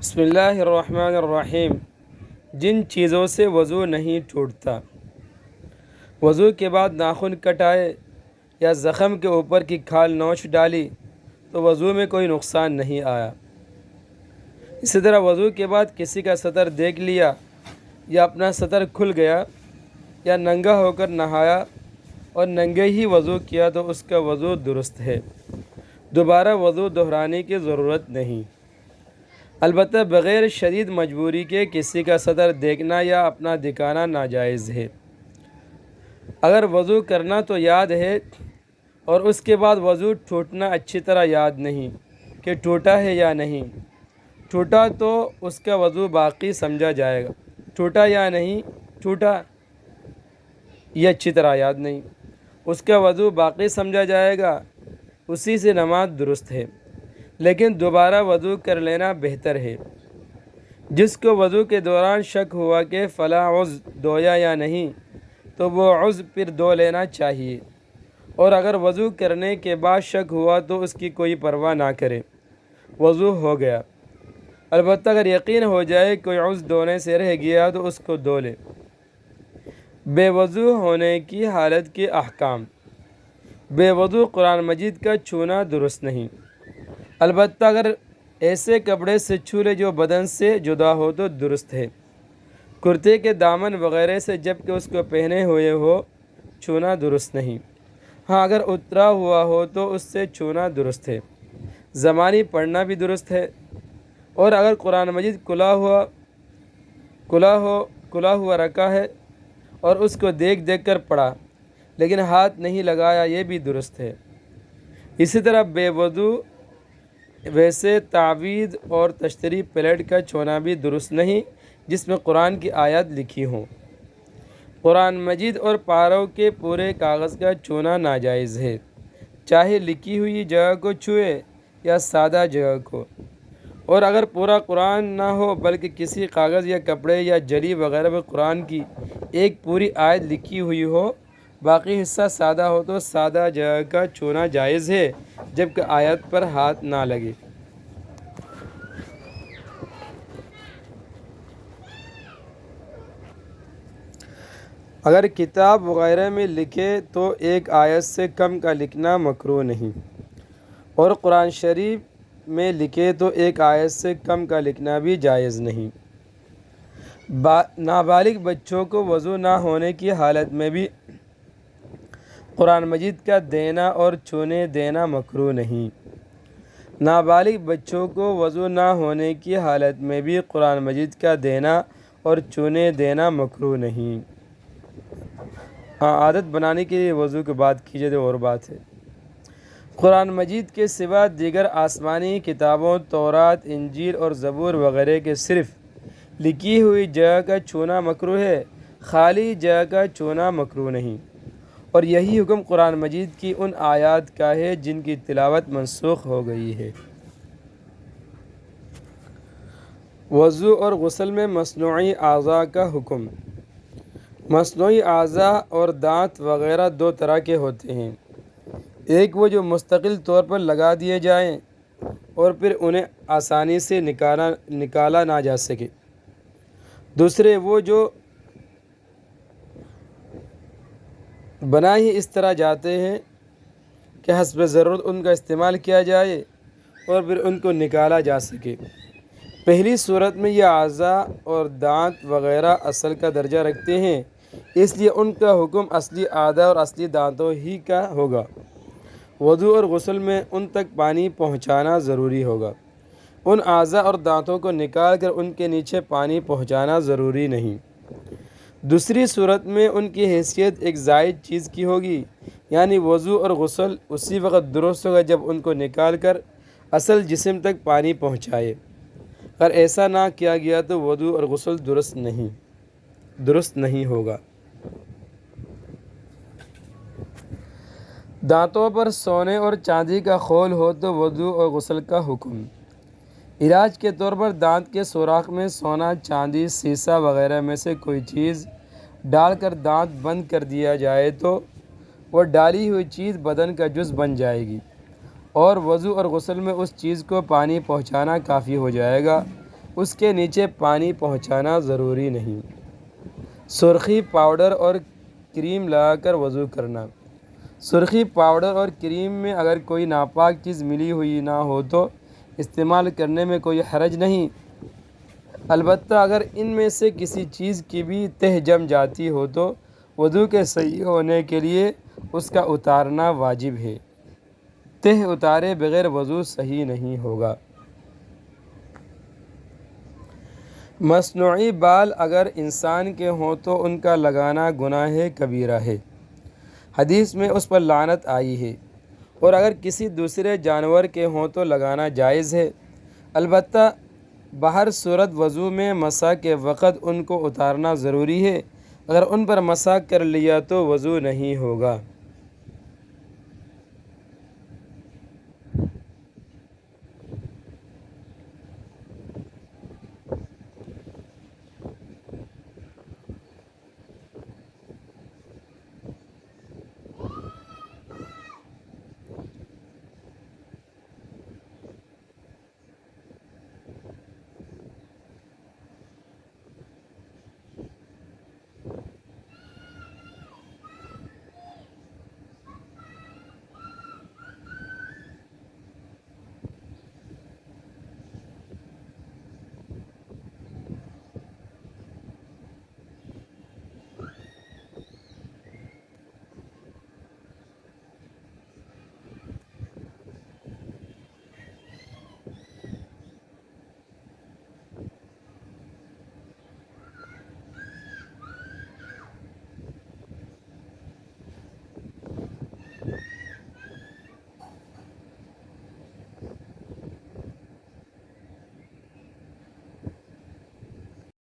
بسم اللہ الرحمن الرحیم۔ جن چیزوں سے وضو نہیں ٹوٹتا، وضو کے بعد ناخن کٹائے یا زخم کے اوپر کی کھال نوچ ڈالی تو وضو میں کوئی نقصان نہیں آیا۔ اسی طرح وضو کے بعد کسی کا سطر دیکھ لیا یا اپنا سطر کھل گیا یا ننگا ہو کر نہایا اور ننگے ہی وضو کیا تو اس کا وضو درست ہے، دوبارہ وضو دہرانے کی ضرورت نہیں۔ البتہ بغیر شدید مجبوری کے کسی کا سطر دیکھنا یا اپنا دکھانا ناجائز ہے۔ اگر وضو کرنا تو یاد ہے اور اس کے بعد وضو ٹوٹنا اچھی طرح یاد نہیں کہ ٹوٹا ہے یا نہیں، ٹوٹا تو اس کا وضو باقی سمجھا جائے گا، ٹوٹا یا نہیں ٹوٹا یہ اچھی طرح یاد نہیں، اس کا وضو باقی سمجھا جائے گا، اسی سے نماز درست ہے، لیکن دوبارہ وضو کر لینا بہتر ہے۔ جس کو وضو کے دوران شک ہوا کہ فلاں عضو دھویا یا نہیں تو وہ عضو پھر دھو لینا چاہیے، اور اگر وضو کرنے کے بعد شک ہوا تو اس کی کوئی پرواہ نہ کرے، وضو ہو گیا۔ البتہ اگر یقین ہو جائے کوئی عضو دھونے سے رہ گیا تو اس کو دھو لے۔ بے وضو ہونے کی حالت کے احکام۔ بے وضو قرآن مجید کا چھونا درست نہیں، البتہ اگر ایسے کپڑے سے چھو لے جو بدن سے جدا ہو تو درست ہے۔ کرتے کے دامن وغیرہ سے جب کہ اس کو پہنے ہوئے ہو چھونا درست نہیں۔ ہاں اگر اترا ہوا ہو تو اس سے چھونا درست ہے، زمانی پڑھنا بھی درست ہے۔ اور اگر قرآن مجید کھلا ہوا رکھا ہے اور اس کو دیکھ کر پڑھا لیکن ہاتھ نہیں لگایا یہ بھی درست ہے۔ اسی طرح بے وضو ویسے تعویذ اور تشتری پلیٹ کا چھونا بھی درست نہیں جس میں قرآن کی آیات لکھی ہوں۔ قرآن مجید اور پاروں کے پورے کاغذ کا چھونا ناجائز ہے، چاہے لکھی ہوئی جگہ کو چھوئے یا سادہ جگہ کو۔ اور اگر پورا قرآن نہ ہو بلکہ کسی کاغذ یا کپڑے یا جری وغیرہ میں قرآن کی ایک پوری آیت لکھی ہوئی ہو، باقی حصہ سادہ ہو تو سادہ جگہ کا چھونا جائز ہے جبکہ آیت پر ہاتھ نہ لگے۔ اگر کتاب وغیرہ میں لکھے تو ایک آیت سے کم کا لکھنا مکروہ نہیں، اور قرآن شریف میں لکھے تو ایک آیت سے کم کا لکھنا بھی جائز نہیں۔ نابالغ بچوں کو وضو نہ ہونے کی حالت میں بھی قرآن مجید کا دینا اور چھونے دینا مکروہ نہیں۔ نابالغ بچوں کو وضو نہ ہونے کی حالت میں بھی قرآن مجید کا دینا اور چھونے دینا مکروہ نہیں۔ عادت بنانے کے لیے وضو کی بات کی جائے تو اور بات ہے۔ قرآن مجید کے سوا دیگر آسمانی کتابوں تورات، انجیل اور زبور وغیرہ کے صرف لکھی ہوئی جگہ کا چھونا مکروہ ہے، خالی جگہ کا چھونا مکروہ نہیں۔ اور یہی حکم قرآن مجید کی ان آیات کا ہے جن کی تلاوت منسوخ ہو گئی ہے۔ وضو اور غسل میں مصنوعی اعضاء کا حکم۔ مصنوعی اعضاء اور دانت وغیرہ دو طرح کے ہوتے ہیں، ایک وہ جو مستقل طور پر لگا دیے جائیں اور پھر انہیں آسانی سے نکالا نہ جا سکے، دوسرے وہ جو بنا ہی اس طرح جاتے ہیں کہ حسب ضرورت ان کا استعمال کیا جائے اور پھر ان کو نکالا جا سکے۔ پہلی صورت میں یہ اعضاء اور دانت وغیرہ اصل کا درجہ رکھتے ہیں، اس لیے ان کا حکم اصلی اعضاء اور اصلی دانتوں ہی کا ہوگا۔ وضو اور غسل میں ان تک پانی پہنچانا ضروری ہوگا، ان اعضاء اور دانتوں کو نکال کر ان کے نیچے پانی پہنچانا ضروری نہیں۔ دوسری صورت میں ان کی حیثیت ایک زائد چیز کی ہوگی، یعنی وضو اور غسل اسی وقت درست ہوگا جب ان کو نکال کر اصل جسم تک پانی پہنچائے۔ اگر ایسا نہ کیا گیا تو وضو اور غسل درست نہیں ہوگا۔ دانتوں پر سونے اور چاندی کا خول ہو تو وضو اور غسل کا حکم۔ علاج کے طور پر دانت کے سوراخ میں سونا، چاندی، سیسہ وغیرہ میں سے کوئی چیز ڈال کر دانت بند کر دیا جائے تو وہ ڈالی ہوئی چیز بدن کا جز بن جائے گی، اور وضو اور غسل میں اس چیز کو پانی پہنچانا کافی ہو جائے گا۔ اس کے نیچے پانی پہنچانا ضروری نہیں۔ سرخی پاؤڈر اور کریم لگا کر وضو کرنا۔ سرخی پاؤڈر اور کریم میں اگر کوئی ناپاک چیز ملی ہوئی نہ ہو تو استعمال کرنے میں کوئی حرج نہیں، البتہ اگر ان میں سے کسی چیز کی بھی تہ جم جاتی ہو تو وضو کے صحیح ہونے کے لیے اس کا اتارنا واجب ہے۔ تہ اتارے بغیر وضو صحیح نہیں ہوگا۔ مصنوعی بال اگر انسان کے ہوں تو ان کا لگانا گناہ کبیرہ ہے، حدیث میں اس پر لعنت آئی ہے، اور اگر کسی دوسرے جانور کے ہوں تو لگانا جائز ہے، البتہ بہر صورت وضو میں مسح کے وقت ان کو اتارنا ضروری ہے، اگر ان پر مسح کر لیا تو وضو نہیں ہوگا۔